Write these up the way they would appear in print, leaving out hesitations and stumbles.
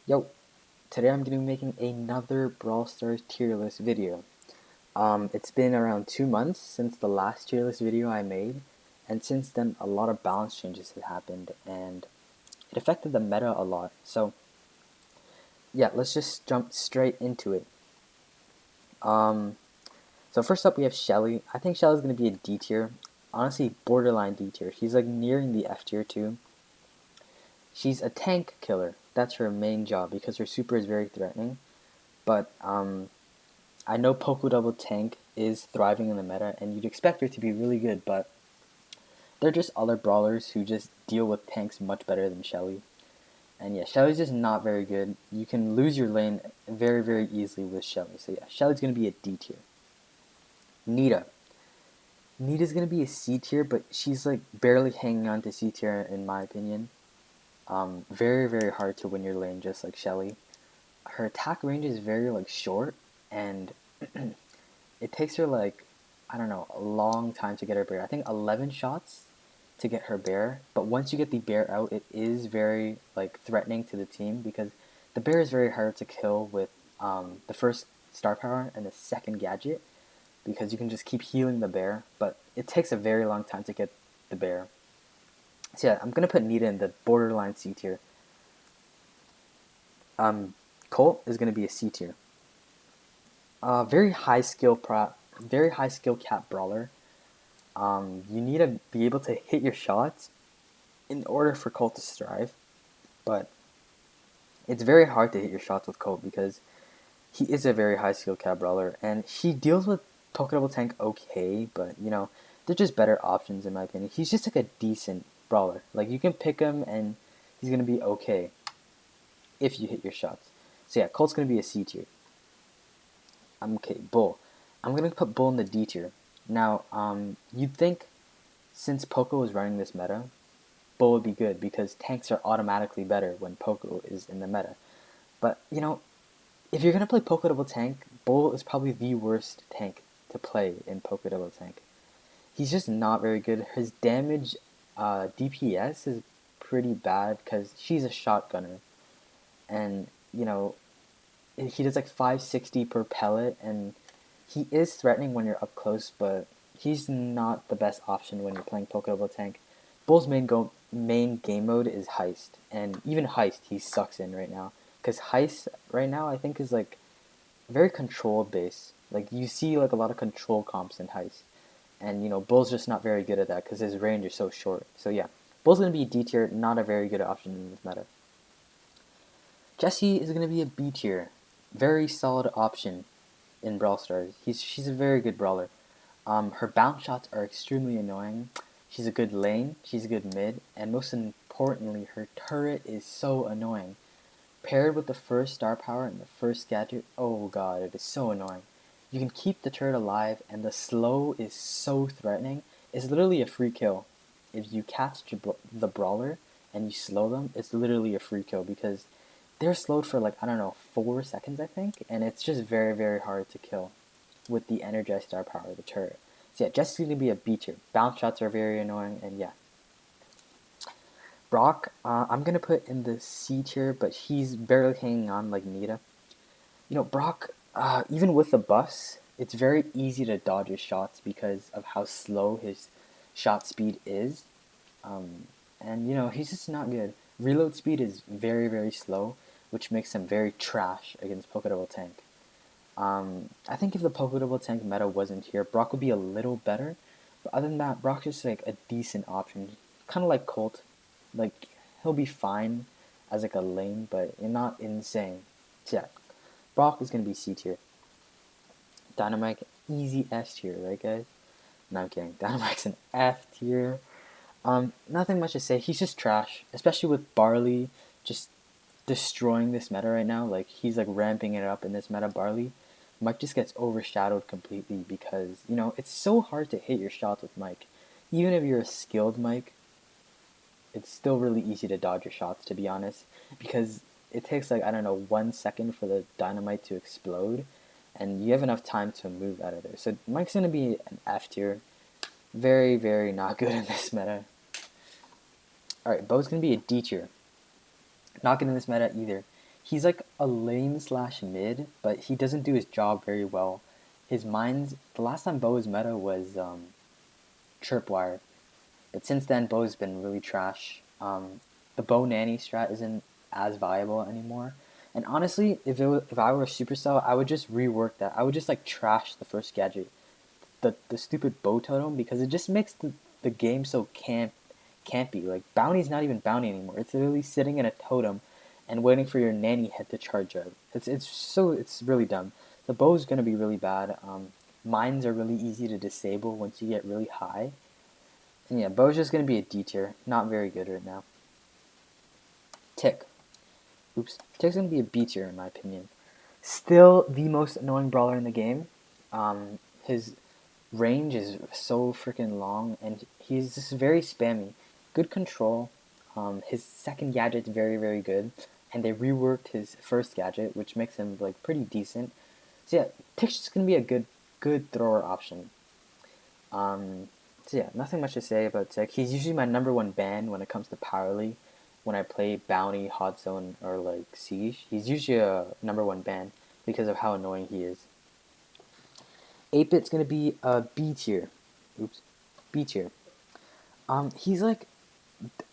Yo, today I'm going to be making another Brawl Stars tier list video. It's been around 2 months since the last tier list video I made, and since then a lot of balance changes have happened, and it affected the meta a lot. So yeah, let's just jump straight into it. Um, so first up we have Shelly. I think Shelly's going to be a D tier. Honestly, borderline D tier. She's like nearing the F tier too. She's a tank killer. That's her main job because her super is very threatening. But I know Poké Double Tank is thriving in the meta, and you'd expect her to be really good, but they're just other brawlers who just deal with tanks much better than Shelly. And yeah, Shelly's just not very good. You can lose your lane very, very easily with Shelly. So yeah, Shelly's going to be a D tier. Nita. Nita's going to be a C tier, but she's like barely hanging on to C tier in my opinion. Very, very hard to win your lane just like Shelly. Her attack range is very like short, and it takes her like, I don't know, a long time to get her bear. I think 11 shots to get her bear, but once you get the bear out, it is very like threatening to the team because the bear is very hard to kill with the first star power and the second gadget because you can just keep healing the bear, but it takes a very long time to get the bear. So yeah, I'm gonna put Nita in the borderline C tier. Colt is gonna be a C tier. Very high skill very high skill cap brawler. You need to be able to hit your shots in order for Colt to strive, but it's very hard to hit your shots with Colt because he is a very high skill cap brawler, and he deals with Double Tank okay, but you know, they're just better options in my opinion. He's just like a decent brawler. Like you can pick him and he's gonna be okay if you hit your shots. So yeah, Colt's gonna be a C tier. Okay, Bull. I'm gonna put Bull in the D tier. Now, you'd think since Poco is running this meta, Bull would be good because tanks are automatically better when Poco is in the meta. But, you know, if you're gonna play Poco Double Tank, Bull is probably the worst tank to play in Poco Double Tank. He's just not very good. His damage DPS is pretty bad because she's a shotgunner. And, you know, he does like 560 per pellet, and he is threatening when you're up close, but he's not the best option when you're playing Pokeball Tank. Bull's main game mode is Heist, and even Heist he sucks in right now. Because Heist right now I think is like very control based. Like you see like a lot of control comps in Heist, and you know Bull's just not very good at that because his range is so short. So yeah, Bull's gonna be D tier, not a very good option in this meta. Jessie is gonna be a B tier, very solid option in Brawl Stars. She's a very good brawler. Her bounce shots are extremely annoying. She's a good lane, she's a good mid, and most importantly, her turret is so annoying. Paired with the first star power and the first gadget, oh god, it is so annoying. You can keep the turret alive, and the slow is so threatening. It's literally a free kill. If you catch the brawler and you slow them, it's literally a free kill because they're slowed for like, I don't know, 4 seconds I think, and it's just very, very hard to kill with the energized star power of the turret. So yeah, Jesse's gonna be a B tier. Bounce shots are very annoying, and yeah. Brock, I'm gonna put in the C tier, but he's barely hanging on like Nita. You know, Brock, even with the buffs, it's very easy to dodge his shots because of how slow his shot speed is. And you know, he's just not good. Reload speed is very, very slow, which makes him very trash against Poké Tank. I think if the Poké Tank meta wasn't here, Brock would be a little better. But other than that, Brock's just like a decent option. Kind of like Colt. Like, he'll be fine as like a lane, but not insane. So yeah, Brock is going to be C tier. Dynamite, easy S tier, right guys? No, I'm kidding. Dynamite's an F tier. Nothing much to say. He's just trash, especially with Barley just destroying this meta right now. Like he's like ramping it up in this meta. Barley, Mike just gets overshadowed completely because you know it's so hard to hit your shots with Mike. Even if you're a skilled Mike, it's still really easy to dodge your shots. To be honest, because it takes like I don't know 1 second for the dynamite to explode, and you have enough time to move out of there. So Mike's gonna be an F tier. Very, very not good in this meta. Alright, Bo's gonna be a D tier. Not good in this meta either. He's like a lane slash mid, but he doesn't do his job very well. His mines, the last time Bo's meta was Chirpwire, but since then Bo's been really trash. The Bo Nanny strat isn't as viable anymore. And honestly, if I were a Supercell, I would just rework that. I would just like trash the first gadget, the stupid Bo totem, because it just makes the game so campy. Like Bounty's not even Bounty anymore. It's literally sitting in a totem and waiting for your nanny head to charge up. It's really dumb. The Bow's gonna be really bad. Mines are really easy to disable once you get really high. And yeah, Bow's just gonna be a D tier. Not very good right now. Tick. Oops. Tick's gonna be a B tier in my opinion. Still the most annoying brawler in the game. His range is so freaking long, and he's just very spammy. Good control. His second gadget's very, very good, and they reworked his first gadget, which makes him like pretty decent. So yeah, Tick's just gonna be a good thrower option. So yeah, nothing much to say about Tick. He's usually my #1 ban when it comes to Power League. When I play Bounty, Hot Zone, or like Siege, he's usually a #1 ban because of how annoying he is. 8-Bit's gonna be a B tier. Oops, B tier. He's like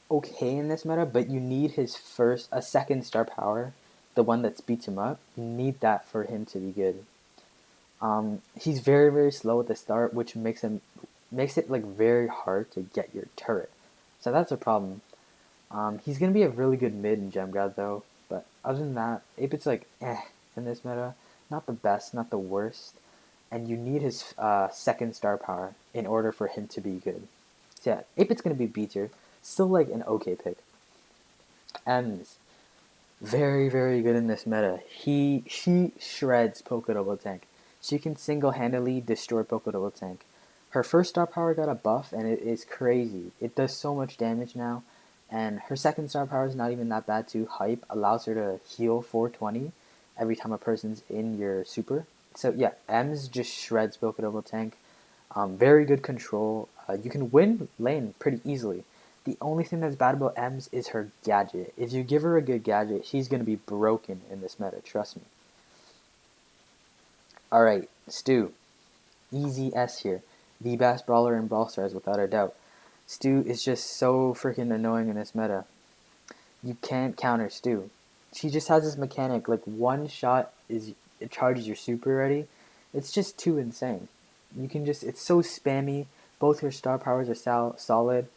okay in this meta, but you need a second star power, the one that speeds him up. You need that for him to be good. He's very, very slow at the start, which makes it like very hard to get your turret. So that's a problem. He's gonna be a really good mid in Gem Grad though, but other than that, 8-Bit's like in this meta. Not the best, not the worst, and you need his second star power in order for him to be good. So yeah, 8-Bit's gonna be B tier. Still like an okay pick. Ems, very, very good in this meta. She shreds Poké Double Tank. She can single-handedly destroy Poké Double Tank. Her first star power got a buff, and it is crazy. It does so much damage now, and her second star power is not even that bad too. Hype allows her to heal 420 every time a person's in your super. So yeah, Ems just shreds Poké Double Tank. Very good control. You can win lane pretty easily. The only thing that's bad about Ems is her gadget. If you give her a good gadget, she's going to be broken in this meta, trust me. Alright, Stu. Easy S here. The best brawler in Brawl Stars without a doubt. Stu is just so freaking annoying in this meta. You can't counter Stu. She just has this mechanic, like one shot it charges your super already. It's just too insane. It's so spammy. Both her star powers are solid.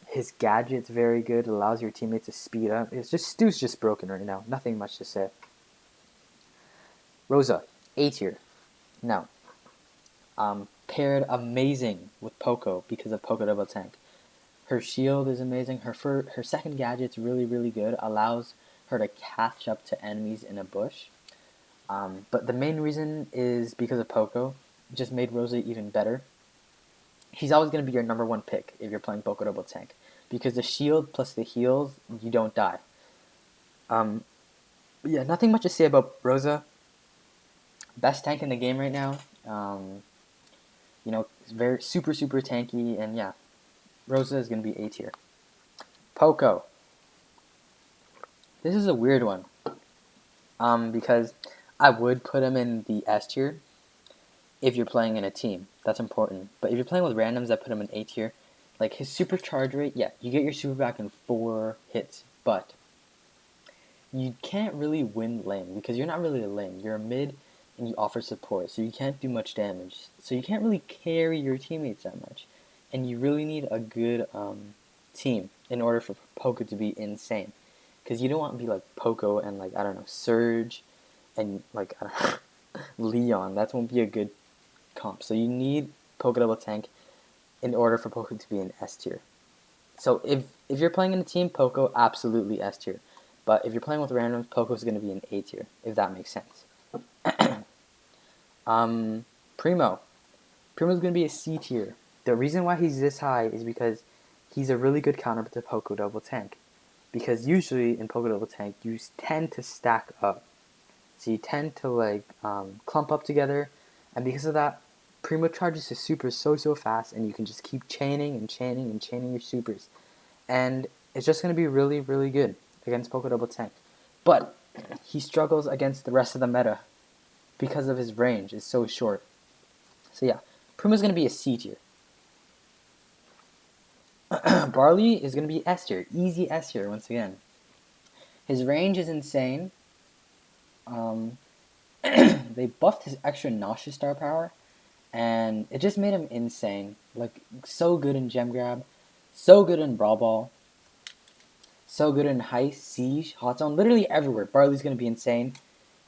His gadget's very good. It allows your teammates to speed up. Stu's just broken right now. Nothing much to say. Rosa, A tier. Now, paired amazing with Poco because of Poco Double Tank. Her shield is amazing. Her second gadget's really, really good. Allows her to catch up to enemies in a bush. But the main reason is because of Poco. Just made Rosa even better. He's always going to be your #1 pick if you're playing Poco Double Tank. Because the shield plus the heals, you don't die. Yeah, nothing much to say about Rosa. Best tank in the game right now. It's very super tanky, and yeah, Rosa is gonna be A tier. Poco. This is a weird one. Because I would put him in the S tier if you're playing in a team. That's important. But if you're playing with randoms, I put him in A tier. Like his super charge rate, yeah, you get your super back in 4 hits, but you can't really win lane because you're not really a lane. You're a mid and you offer support, so you can't do much damage. So you can't really carry your teammates that much. And you really need a good team in order for Poco to be insane. Because you don't want to be like Poco and like, I don't know, Surge and like, I don't know, Leon. That won't be a good comp. So you need Poco Double Tank in order for Poco to be an S tier. So if you're playing in a team, Poco, absolutely S tier. But if you're playing with randoms, Poco's going to be an A tier, if that makes sense. Primo. Primo's going to be a C tier. The reason why he's this high is because he's a really good counter to Poco Double Tank. Because usually in Poco Double Tank, you tend to stack up. So you tend to like clump up together. And because of that, Primo charges his supers so fast, and you can just keep chaining your supers. And it's just going to be really, really good against Poco Double Tank. but he struggles against the rest of the meta because of his range is so short. So yeah, Puma's going to be a C tier. Barley is going to be S tier. Easy S tier once again. His range is insane. They buffed his extra nauseous star power, and it just made him insane. Like, so good in Gem Grab, so good in Brawl Ball, so good in Heist, Siege, Hot Zone, literally everywhere. Barley's going to be insane.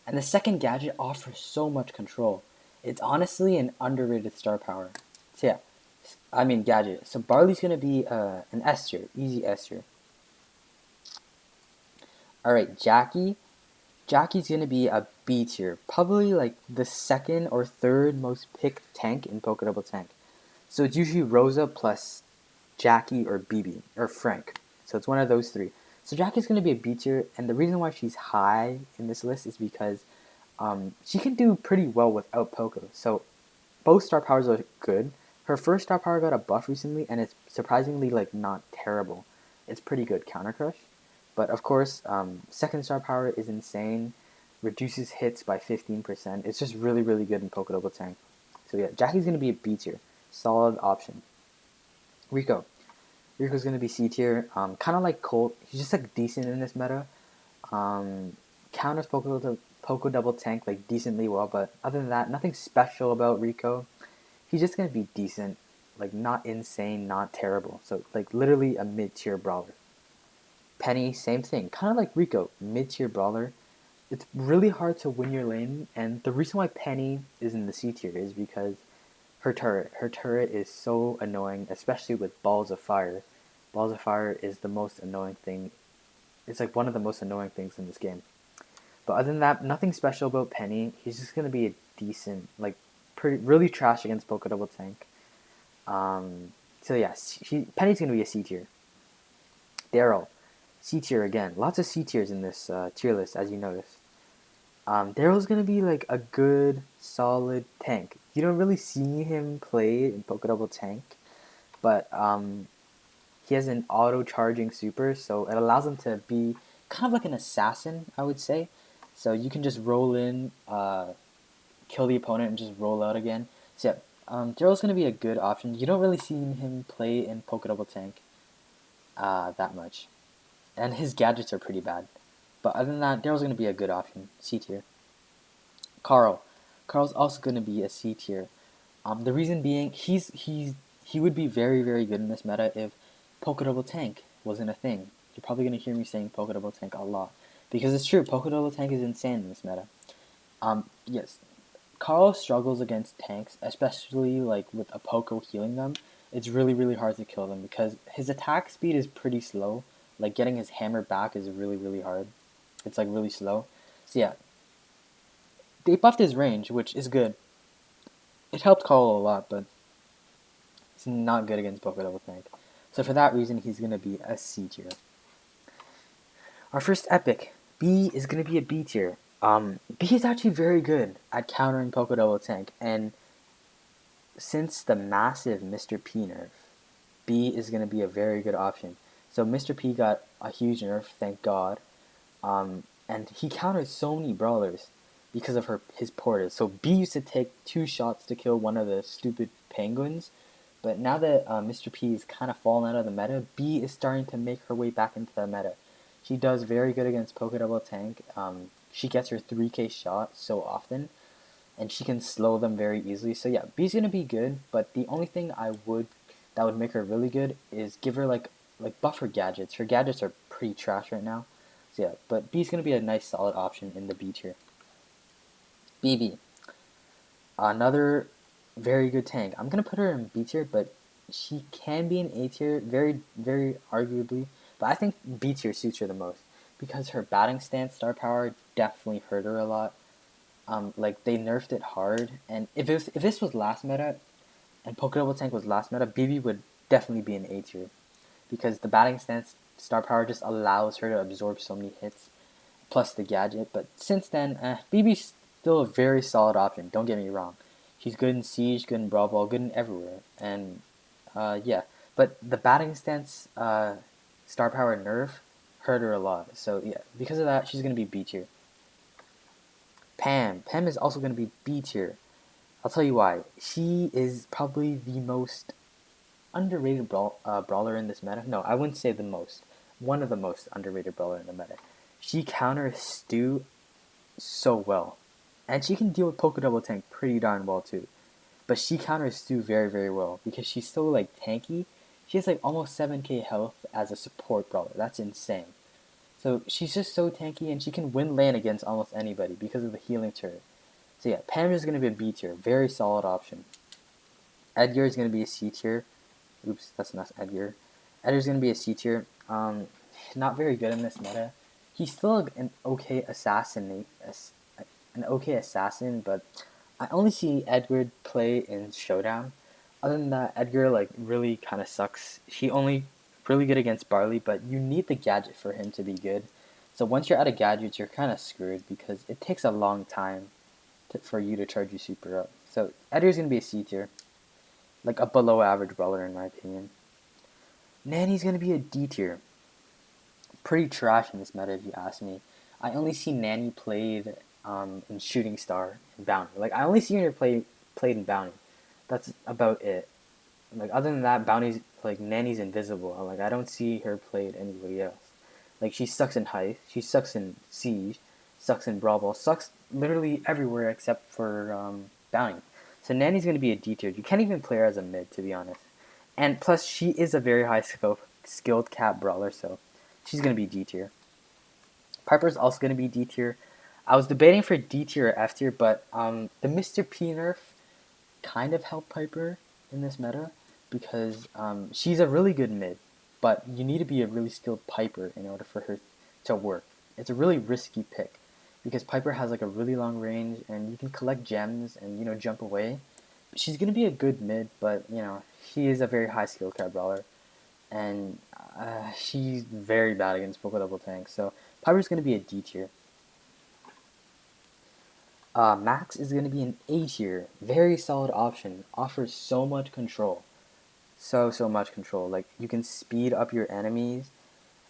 And the second gadget offers so much control. It's honestly an underrated star power. So yeah, I mean gadget. So Barley's going to be an S tier, easy S tier. Alright, Jackie. Jackie's going to be a B tier. Probably like the second or third most picked tank in Poké Double Tank. So it's usually Rosa plus Jackie or BB or Frank. So it's one of those three. So Jackie's going to be a B tier, and the reason why she's high in this list is because she can do pretty well without Poco. So both star powers are good. Her first star power got a buff recently, and it's surprisingly like not terrible. It's pretty good counter crush. But of course, second star power is insane. Reduces hits by 15%. It's just really, really good in Poké Double Tank. So yeah, Jackie's going to be a B tier. Solid option. Rico. Rico's going to be C tier. Kind of like Colt. He's just like decent in this meta. Counters Poké Double Tank like decently well, but other than that, nothing special about Rico. He's just going to be decent. Like not insane, not terrible. So like literally a mid-tier brawler. Penny, same thing. Kind of like Rico, mid-tier brawler. It's really hard to win your lane, and the reason why Penny is in the C tier is because her turret. Her turret is so annoying, especially with Balls of Fire. Balls of Fire is the most annoying thing. It's like one of the most annoying things in this game. But other than that, nothing special about Penny. He's just gonna be a decent, like, really trash against Poké Double Tank. So yeah, Penny's gonna be a C tier. Daryl, C tier again. Lots of C tiers in this tier list, as you notice. Daryl's gonna be like a good, solid tank. You don't really see him play in Poké Double Tank, but he has an auto-charging super, so it allows him to be kind of like an assassin, I would say. So you can just roll in, kill the opponent, and just roll out again. So yeah, Daryl's gonna be a good option. You don't really see him play in Poké Double Tank that much, and his gadgets are pretty bad. But other than that, Daryl's going to be a good option. C tier. Carl. Carl's also going to be a C tier. The reason being, he would be very, very good in this meta if Poké Double Tank wasn't a thing. You're probably going to hear me saying Poké Double Tank a lot. Because it's true, Poké Double Tank is insane in this meta. Yes, Carl struggles against tanks, especially like with a Poké healing them. It's really, really hard to kill them because his attack speed is pretty slow. Like getting his hammer back is really, really hard. It's like really slow. So yeah, they buffed his range, which is good. It helped Carl a lot, but it's not good against Poké Double Tank. So for that reason, he's going to be a C tier. Our first epic, B, is going to be a B tier. B is actually very good at countering Poké Double Tank, and since the massive Mr. P nerf, B is going to be a very good option. So Mr. P got a huge nerf, thank God. And he counters so many brawlers because of his porters. So B used to take 2 shots to kill one of the stupid penguins, but now that Mr. P is kind of fallen out of the meta, B is starting to make her way back into the meta. She does very good against Poké Double Tank. She gets her 3k shot so often, and she can slow them very easily. So yeah, B's gonna be good, but the only thing that would make her really good is give her like buff her gadgets. Her gadgets are pretty trash right now. So yeah, but B's gonna be a nice solid option in the B tier. BB, another very good tank. I'm gonna put her in B tier, but she can be in A tier, very, very arguably. But I think B tier suits her the most because her batting stance star power definitely hurt her a lot. Like they nerfed it hard, and if this was last meta, and Poké Double Tank was last meta, BB would definitely be an A tier because the batting stance star power just allows her to absorb so many hits, plus the gadget. But since then, BB's still a very solid option. Don't get me wrong, she's good in Siege, good in Brawl Ball, good in everywhere, and yeah. But the batting stance star power nerf hurt her a lot. So yeah, because of that, she's gonna be B tier. Pam is also gonna be B tier. I'll tell you why. She is probably the most underrated brawler in this meta. No, I wouldn't say the most. One of the most underrated brawler in the meta. She counters Stu so well, and she can deal with Poké Double Tank pretty darn well too. But she counters Stu very, very well because she's so like tanky. She has like almost 7k health as a support brawler. That's insane. So she's just so tanky and she can win lane against almost anybody because of the healing turret. So yeah, Pam is going to be a B tier. Very solid option. Edgar is going to be a C tier. Oops, that's not Edgar. Edgar's going to be a C tier. Not very good in this meta. He's still an okay assassin, but I only see Edgar play in Showdown. Other than that, Edgar like really kind of sucks. He only really good against Barley, but you need the gadget for him to be good. So once you're out of gadgets, you're kind of screwed because it takes a long time for you to charge your super up. So Edgar's gonna be a C tier, like a below average brawler in my opinion. Nanny's gonna be a D tier. Pretty trash in this meta if you ask me. I only see Nanny played in Shooting Star and Bounty. Like I only see her played in Bounty. That's about it. Like other than that, Bounty's like Nanny's invisible. Like I don't see her played anybody else. Like she sucks in Heist, she sucks in Siege, sucks in Brawl, sucks literally everywhere except for Bounty. So Nanny's gonna be a D tier. You can't even play her as a mid, to be honest. And plus, she is a very high skilled cap brawler, so she's gonna be D tier. Piper's also gonna be D tier. I was debating for D tier or F tier, but the Mr. P nerf kind of helped Piper in this meta because she's a really good mid, but you need to be a really skilled Piper in order for her to work. It's a really risky pick because Piper has like a really long range and you can collect gems and jump away. She's gonna be a good mid, but she is a very high skill cap brawler, and she's very bad against Poké Double Tank. So Piper's gonna be a D tier. Max is going to be an A tier. Very solid option. Offers so much control. So much control. Like, you can speed up your enemies.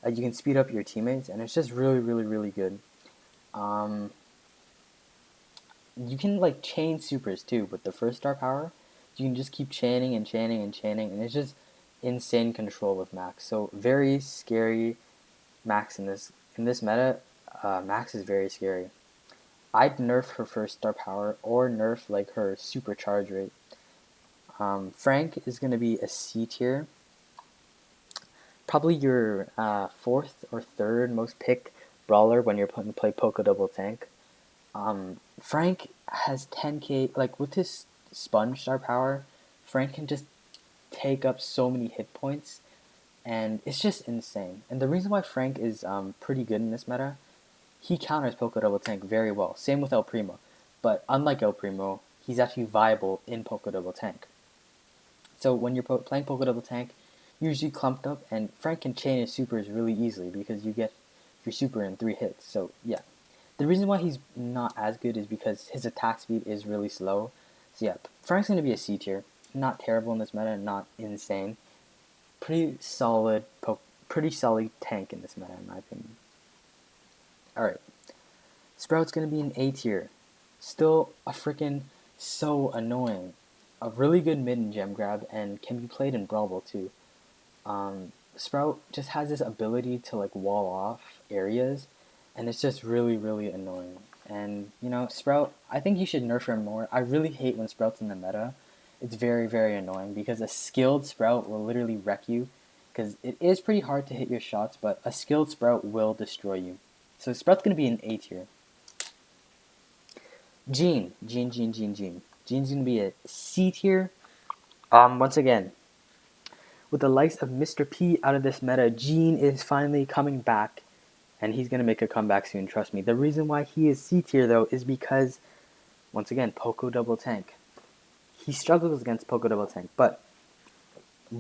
You can speed up your teammates. And it's just really, really, really good. You can, like, chain supers, too. With the first star power, you can just keep chaining and chaining and chaining. And it's just insane control with Max. So, very scary Max in this meta. Max is very scary. I'd nerf her first star power or nerf like her supercharge rate. Frank is going to be a C tier. Probably your fourth or third most picked brawler when you're putting to play Poké Double Tank. Frank has 10k, like with his sponge star power, Frank can just take up so many hit points, and it's just insane. And the reason why Frank is pretty good in this meta, he counters Poké Double Tank very well. Same with El Primo. But unlike El Primo, he's actually viable in Poké Double Tank. So when you're playing Poké Double Tank, you're usually clumped up, and Frank can chain his supers really easily because you get your super in 3 hits. So yeah. The reason why he's not as good is because his attack speed is really slow. So yeah, Frank's going to be a C tier. Not terrible in this meta, not insane. Pretty solid tank in this meta in my opinion. Alright, Sprout's gonna be an A tier. Still a freaking so annoying. A really good mid and gem grab and can be played in Brawl too. Sprout just has this ability to like wall off areas and it's just really, really annoying. And Sprout, I think you should nerf her more. I really hate when Sprout's in the meta. It's very, very annoying because a skilled Sprout will literally wreck you because it is pretty hard to hit your shots, but a skilled Sprout will destroy you. So Sprout's going to be an A tier. Jean. Jean's going to be a C tier. Once again, with the likes of Mr. P out of this meta, Jean is finally coming back, and he's going to make a comeback soon, trust me. The reason why he is C tier, though, is because, once again, Poké Double Tank. He struggles against Poké Double Tank, but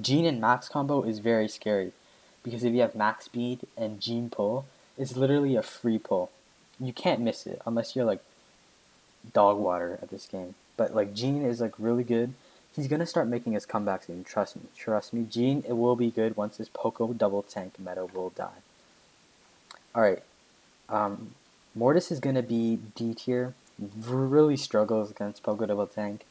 Jean and Max combo is very scary, because if you have Max Speed and Jean pull, it's literally a free pull. You can't miss it unless you're like dog water at this game. But like Jean is like really good. He's gonna start making his comeback soon. Trust me. Jean, it will be good once this Poké Double Tank meta will die. Alright, um, Mortis is gonna be D tier. Really struggles against Poké Double Tank.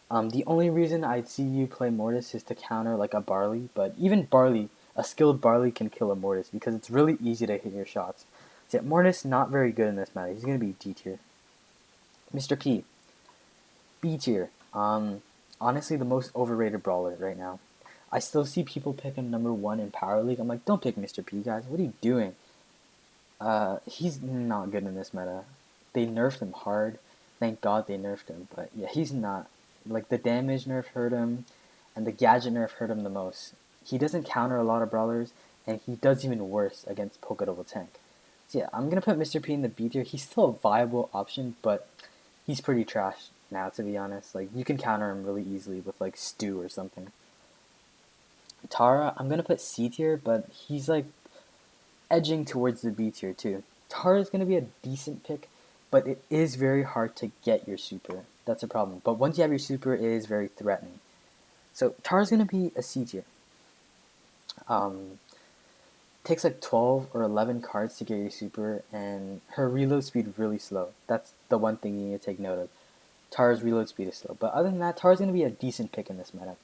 The only reason I'd see you play Mortis is to counter like a Barley, but even Barley, a skilled Barley can kill a Mortis because it's really easy to hit your shots. So yeah, Mortis not very good in this meta. He's gonna be D tier. Mr. P, B tier. Honestly, the most overrated brawler right now. I still see people pick him number one in Power League. I'm like, don't pick Mr. P, guys. What are you doing? He's not good in this meta. They nerfed him hard. Thank God they nerfed him. But yeah, he's not. Like, the damage nerf hurt him, and the gadget nerf hurt him the most. He doesn't counter a lot of brawlers, and he does even worse against Poké Double Tank. So yeah, I'm gonna put Mr. P in the B tier. He's still a viable option, but he's pretty trash now, to be honest. Like, you can counter him really easily with, like, Stew or something. Tara, I'm gonna put C tier, but he's, like, edging towards the B tier too. Tara is going to be a decent pick, but it is very hard to get your super. That's a problem. But once you have your super, it is very threatening. So Tara's going to be a C tier. Takes like 12 or 11 cards to get your super, and her reload speed really slow. That's the one thing you need to take note of. Tara's reload speed is slow. But other than that, Tara's going to be a decent pick in this meta.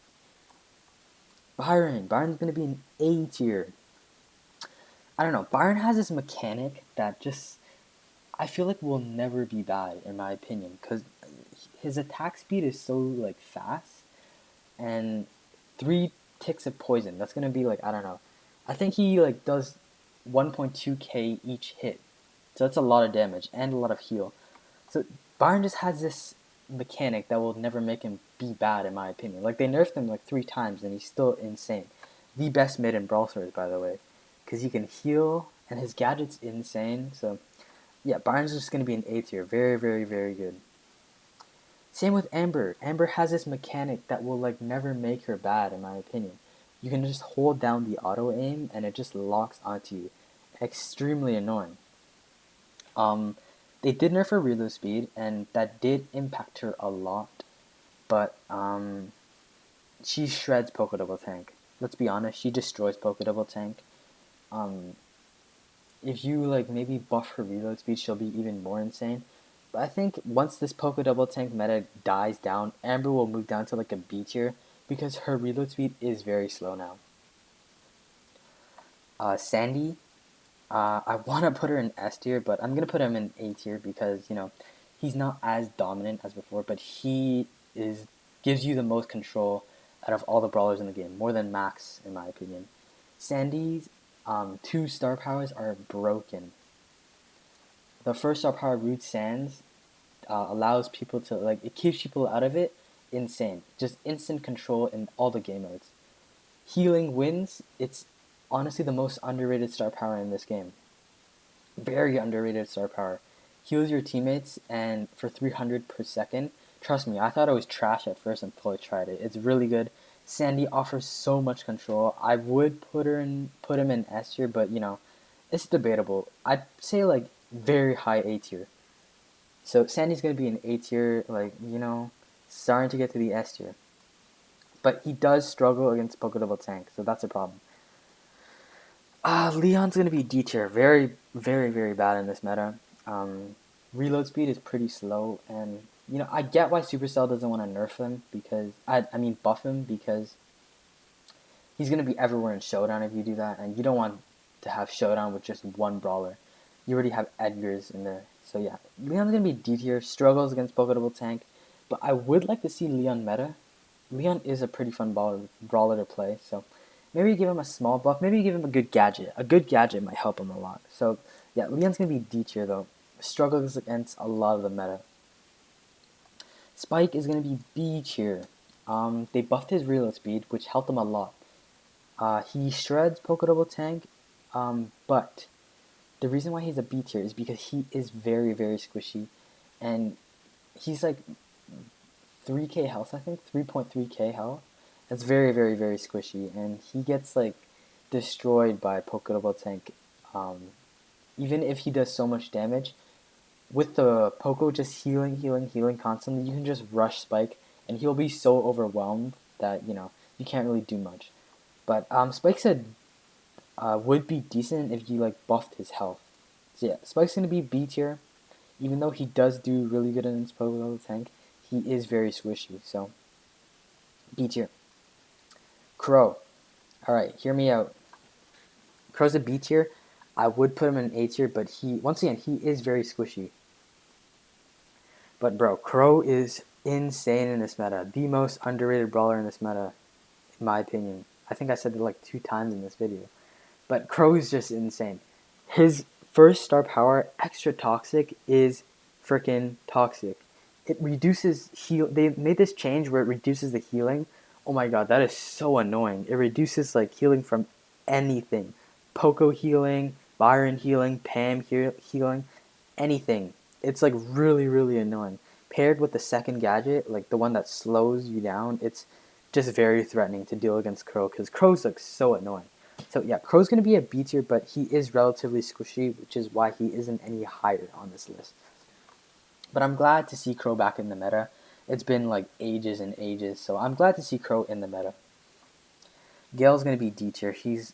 Byron's going to be an A tier. I don't know. Byron has this mechanic that just I feel like will never be bad in my opinion because his attack speed is so like fast and 3 ticks of poison. That's gonna be like I don't know. I think he like does 1.2k each hit, so that's a lot of damage and a lot of heal. So Byron just has this mechanic that will never make him be bad in my opinion. Like they nerfed him like 3 times and he's still insane. The best mid in Brawl Stars by the way, because he can heal and his gadget's insane. So yeah, Byron's just going to be an A tier. Very, very, very good. Same with Amber. Amber has this mechanic that will like never make her bad in my opinion. You can just hold down the auto aim and it just locks onto you. Extremely annoying. Um, they did nerf her reload speed and that did impact her a lot, but she shreds Poké Double Tank. Let's be honest, she destroys Poké Double Tank. Um, if you like maybe buff her reload speed, she'll be even more insane. But I think once this Poké Double Tank meta dies down, Amber will move down to like a B tier because her reload speed is very slow now. Sandy, I want to put her in S tier, but I'm gonna put him in A tier because he's not as dominant as before, but he is gives you the most control out of all the brawlers in the game, more than Max in my opinion. Sandy's 2 star powers are broken. The first star power, Root Sands, allows people to like it keeps people out of it. Insane, just instant control in all the game modes. Healing Winds, it's honestly the most underrated star power in this game. Very underrated star power. Heals your teammates and for 300 per second. Trust me, I thought it was trash at first until I tried it. It's really good. Sandy offers so much control. I would put him in S tier, but it's debatable. I'd say like very high A tier. So Sandy's gonna be an A tier, like starting to get to the S tier. But he does struggle against Poké Double Tank, so that's a problem. Leon's gonna be D tier. Very, very, very bad in this meta. Reload speed is pretty slow, and I get why Supercell doesn't want to nerf him because I mean buff him because he's gonna be everywhere in Showdown if you do that, and you don't want to have Showdown with just one brawler. You already have Edgar's in there, so yeah, Leon's gonna be D tier. Struggles against Poké Double Tank, but I would like to see Leon meta. Leon is a pretty fun brawler to play, so maybe give him a small buff. Maybe give him a good gadget. A good gadget might help him a lot. So yeah, Leon's gonna be D tier though. Struggles against a lot of the meta. Spike is gonna be B tier. They buffed his reload speed, which helped him a lot. He shreds Poké Double Tank, but the reason why he's a B tier is because he is very, very squishy, and he's like 3k health, I think 3.3k health. That's very, very, very squishy, and he gets like destroyed by Poké Double Tank. Even if he does so much damage, with the Poco just healing, healing, healing constantly, you can just rush Spike, and he'll be so overwhelmed that you can't really do much. But Spike said would be decent if you like buffed his health. So yeah, Spike's going to be B tier. Even though he does do really good in his Pokeball tank, he is very squishy, so B tier. Crow. Alright, hear me out. Crow's a B tier. I would put him in A tier, but once again, he is very squishy. But bro, Crow is insane in this meta. The most underrated brawler in this meta, in my opinion. I think I said it like 2 times in this video. But Crow is just insane. His first star power, extra toxic, is freaking toxic. It reduces heal. They made this change where it reduces the healing. Oh my god, that is so annoying. It reduces like healing from anything. Poco healing, Byron healing, Pam healing, anything. It's like really, really annoying. Paired with the second gadget, like the one that slows you down, it's just very threatening to deal against Crow because Crow's like so annoying. So yeah, Crow's going to be a B tier, but he is relatively squishy, which is why he isn't any higher on this list. But I'm glad to see Crow back in the meta. It's been like ages and ages, so I'm glad to see Crow in the meta. Gale's going to be D tier. He's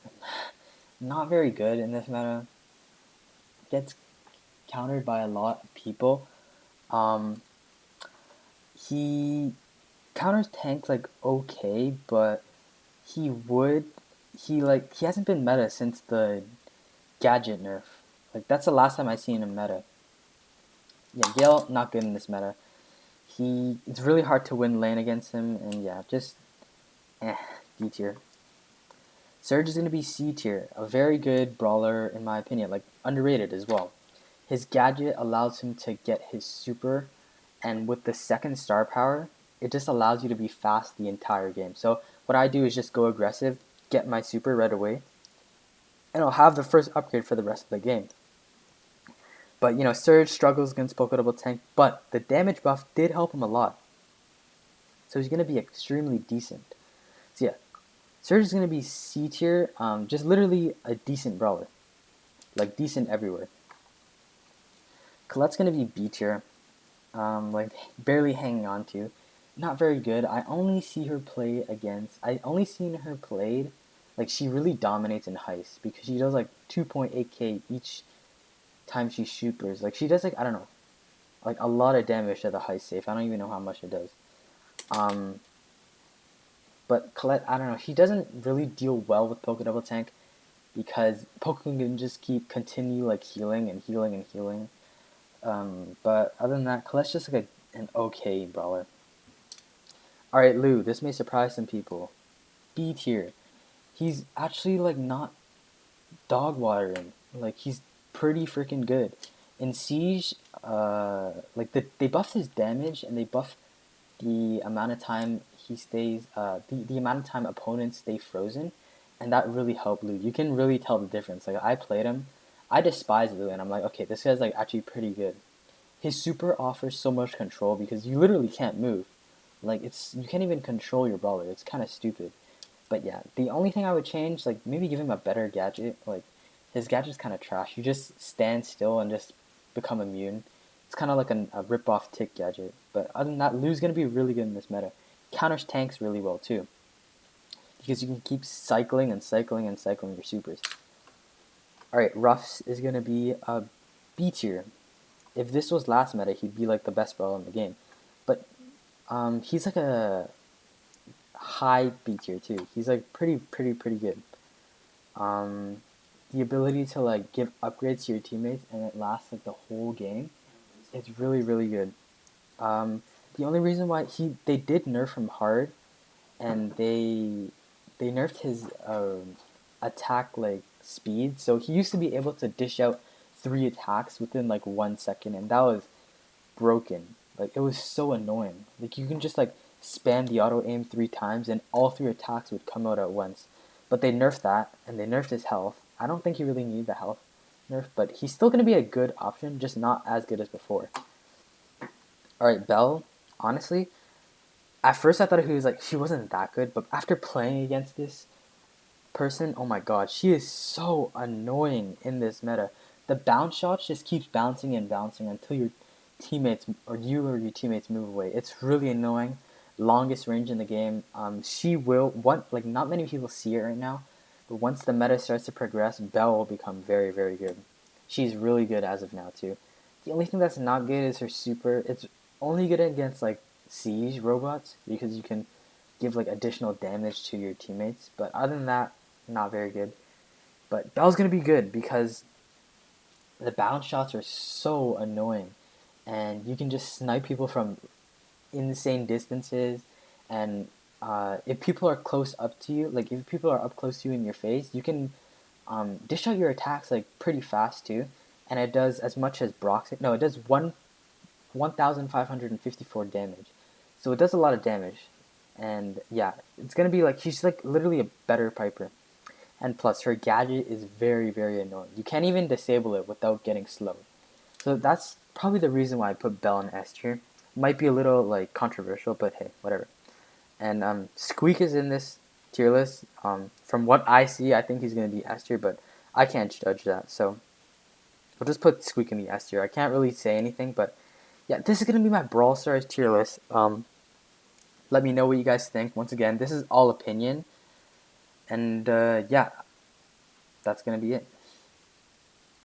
not very good in this meta. Gets countered by a lot of people. He counters tanks like okay, but he hasn't been meta since the gadget nerf. Like that's the last time I seen him meta. Yeah, Gale not good in this meta. It's really hard to win lane against him, and yeah, just D tier. Surge is gonna be C tier, a very good brawler in my opinion, like underrated as well. His gadget allows him to get his super, and with the second star power, it just allows you to be fast the entire game. So what I do is just go aggressive, get my super right away, and I'll have the first upgrade for the rest of the game. But you know, Surge struggles against Poké Double Tank, but the damage buff did help him a lot. So he's gonna be extremely decent. So yeah, Surge is gonna be C tier, just literally a decent brawler. Like decent everywhere. Colette's gonna be B tier. Like barely hanging on to. Not very good. I only seen her played, like she really dominates in Heist because she does like 2.8k each time she supers. Like she does like, I don't know, like a lot of damage to the Heist safe. I don't even know how much it does. But Colette, I don't know, she doesn't really deal well with Poké Double Tank because Pokemon can just continue like healing and healing and healing. But other than that, Colette's just like an okay brawler. Alright, Lou, this may surprise some people. B tier. He's actually like not dog watering. Like he's pretty freaking good. In Siege, like they buffed his damage and they buffed the amount of time he stays, the amount of time opponents stay frozen, and that really helped Lou. You can really tell the difference. Like I played him, I despise Lou, and I'm like, okay, this guy's like actually pretty good. His super offers so much control because you literally can't move. Like you can't even control your brawler. It's kind of stupid. But yeah, the only thing I would change, like maybe give him a better gadget. Like his gadget's kind of trash. You just stand still and just become immune. It's kind of like a rip-off tick gadget. But other than that, Lou's gonna be really good in this meta. Counters tanks really well too, because you can keep cycling and cycling and cycling your supers. Alright, Ruffs is gonna be a B tier. If this was last meta, he'd be like the best brawler in the game. But he's like a high B tier too. He's like pretty good. The ability to like give upgrades to your teammates and it lasts like the whole game, it's really good. The only reason why they did nerf him hard, and they nerfed his attack like speed. So he used to be able to dish out 3 attacks within like 1 second, and that was broken. Like it was so annoying. Like you can just like spam the auto aim 3 times and all 3 attacks would come out at once. But they nerfed that and they nerfed his health. I don't think he really needed the health nerf, but he's still gonna be a good option, just not as good as before. Alright, Belle, honestly, at first I thought she wasn't that good, but after playing against this person, oh my god, she is so annoying in this meta. The bounce shots just keeps bouncing and bouncing until your teammates or your teammates move away. It's really annoying. Longest range in the game. She will like not many people see it right now, but once the meta starts to progress, Belle will become very good. She's really good as of now too. The only thing that's not good is her super. It's only good against like siege robots because you can give like additional damage to your teammates. But other than that, not very good. But Belle's gonna be good because the bounce shots are so annoying, and you can just snipe people from insane distances. And if people are close up to you, like if people are up close to you in your face, you can dish out your attacks like pretty fast too. And it does as much as Brock's. No, it does 1,554 damage. So it does a lot of damage. And yeah, it's gonna be like she's like literally a better Piper. And plus, her gadget is very, very annoying. You can't even disable it without getting slowed. So that's probably the reason why I put Belle in S tier. Might be a little like controversial, but hey, whatever. And Squeak is in this tier list. From what I see, I think he's gonna be S tier, but I can't judge that. So we'll just put Squeak in the S tier. I can't really say anything, but yeah, this is gonna be my Brawl Stars tier list. Let me know what you guys think. Once again, this is all opinion, and yeah, that's gonna be it.